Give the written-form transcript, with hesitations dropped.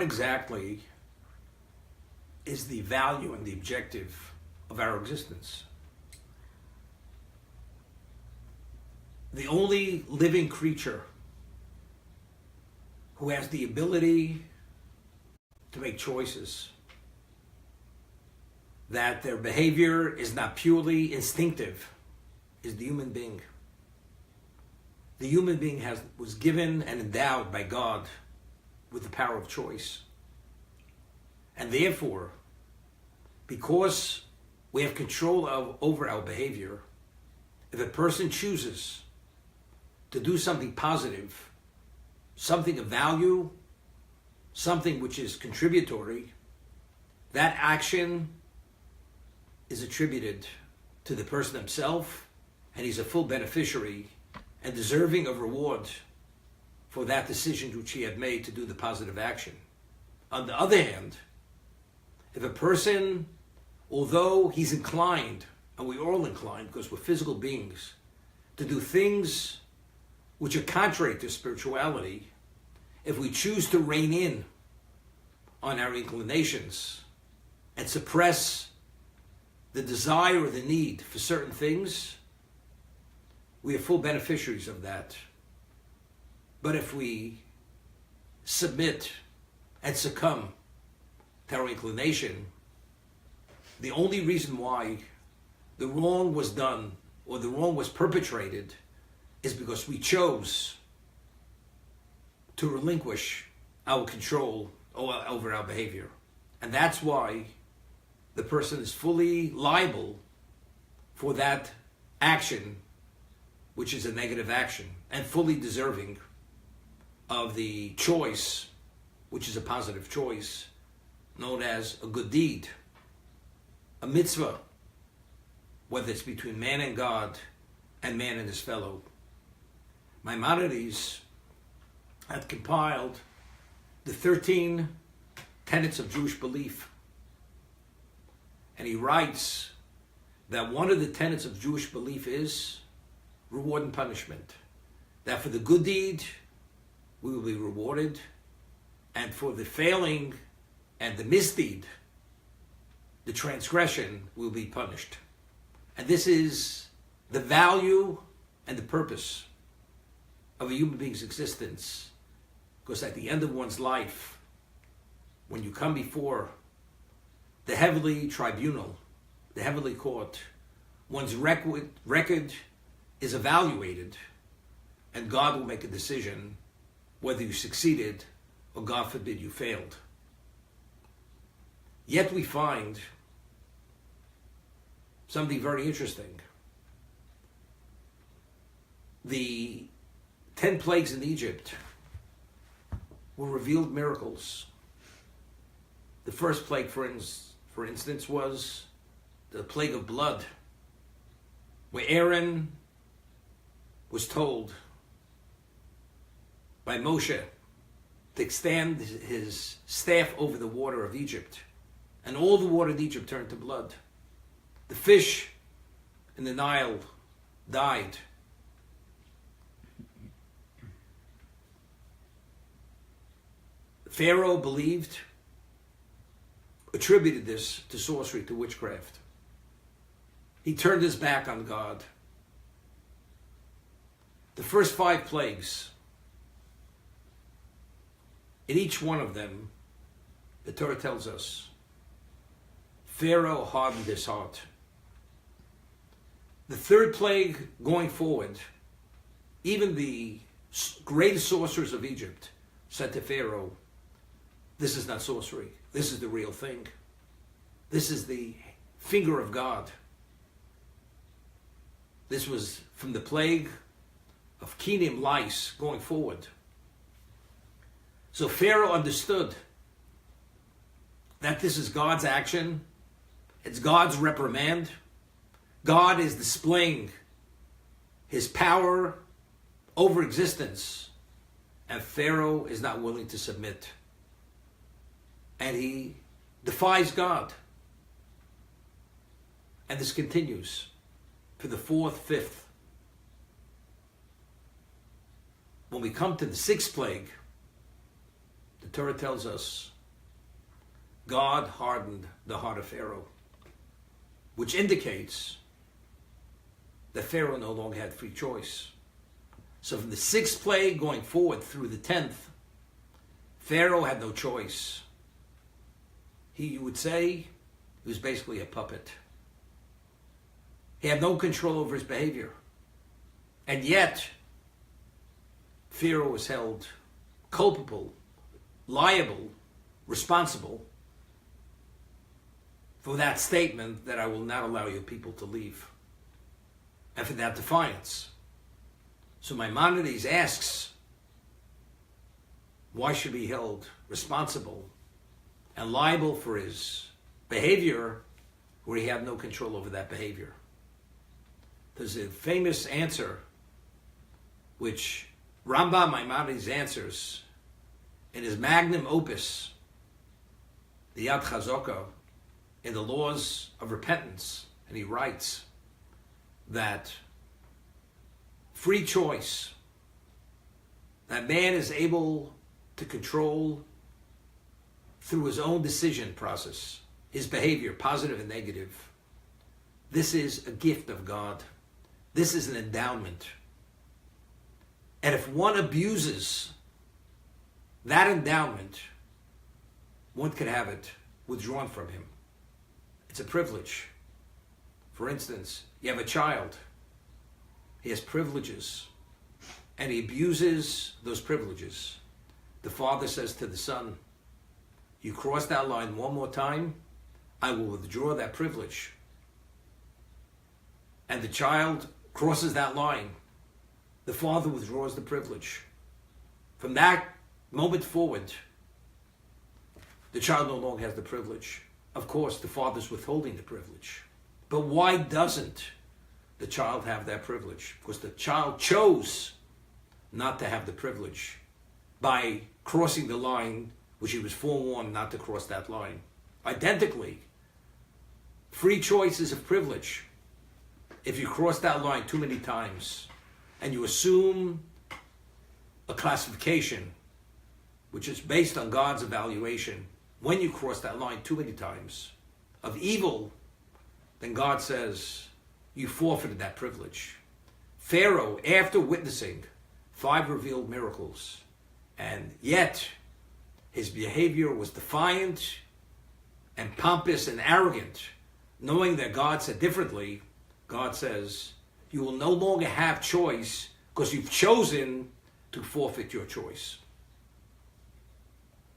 exactly is the value and the objective of our existence? The only living creature who has the ability to make choices, that their behavior is not purely instinctive, is the human being. The human being was given and endowed by God with the power of choice. And therefore, because we have control over our behavior, if a person chooses to do something positive, something of value, something which is contributory, that action is attributed to the person himself, and he's a full beneficiary and deserving of reward for that decision which he had made to do the positive action. On the other hand, if a person, although he's inclined, and we're all inclined because we're physical beings, to do things which are contrary to spirituality, if we choose to rein in on our inclinations and suppress the desire or the need for certain things, we are full beneficiaries of that. But if we submit and succumb to our inclination, the only reason why the wrong was done or the wrong was perpetrated is because we chose to relinquish our control over our behavior. And that's why the person is fully liable for that action, which is a negative action, and fully deserving of the choice, which is a positive choice, known as a good deed, a mitzvah, whether it's between man and God and man and his fellow. Maimonides had compiled the 13 tenets of Jewish belief. And he writes that one of the tenets of Jewish belief is reward and punishment. That for the good deed, we will be rewarded, and for the failing and the misdeed, the transgression, will be punished. And this is the value and the purpose of a human being's existence. Because at the end of one's life, when you come before the heavenly tribunal, the heavenly court, one's record is evaluated, and God will make a decision whether you succeeded or, God forbid, you failed. Yet we find something very interesting. The 10 plagues in Egypt were revealed miracles. The first plague, for instance, was the plague of blood, where Aaron was told by Moshe to extend his staff over the water of Egypt, and all the water in Egypt turned to blood. The fish in the Nile died. Pharaoh attributed this to sorcery, to witchcraft. He turned his back on God. The first 5 plagues, in each one of them, the Torah tells us, Pharaoh hardened his heart. The third plague going forward, even the greatest sorcerers of Egypt said to Pharaoh, this is not sorcery. This is the real thing. This is the finger of God. This was from the plague of Kenim, lice, going forward. So Pharaoh understood that this is God's action. It's God's reprimand. God is displaying his power over existence, and Pharaoh is not willing to submit. And he defies God. And this continues for the 4th, 5th. When we come to the 6th plague, the Torah tells us God hardened the heart of Pharaoh, which indicates that Pharaoh no longer had free choice. So from the 6th plague going forward through the 10th, Pharaoh had no choice. You would say, he was basically a puppet. He had no control over his behavior. And yet, Pharaoh was held culpable, liable, responsible for that statement that I will not allow your people to leave. And for that defiance. So Maimonides asks, why should he be held responsible and liable for his behavior where he had no control over that behavior? There's a famous answer which Rambam Maimonides answers in his magnum opus, the Yad Chazaka, in the Laws of Repentance. And he writes that free choice, that man is able to control through his own decision process, his behavior, positive and negative. This is a gift of God. This is an endowment. And if one abuses that endowment, one could have it withdrawn from him. It's a privilege. For instance, you have a child. He has privileges, and he abuses those privileges. The father says to the son, you cross that line one more time, I will withdraw that privilege. And the child crosses that line. The father withdraws the privilege. From that moment forward, the child no longer has the privilege. Of course, the father's withholding the privilege. But why doesn't the child have that privilege? Because the child chose not to have the privilege by crossing the line which he was forewarned not to cross that line. Identically, free choice is a privilege. If you cross that line too many times and you assume a classification which is based on God's evaluation, when you cross that line too many times of evil, then God says you forfeited that privilege. Pharaoh, after witnessing 5 revealed miracles, and yet his behavior was defiant and pompous and arrogant, knowing that God said differently, God says, you will no longer have choice because you've chosen to forfeit your choice.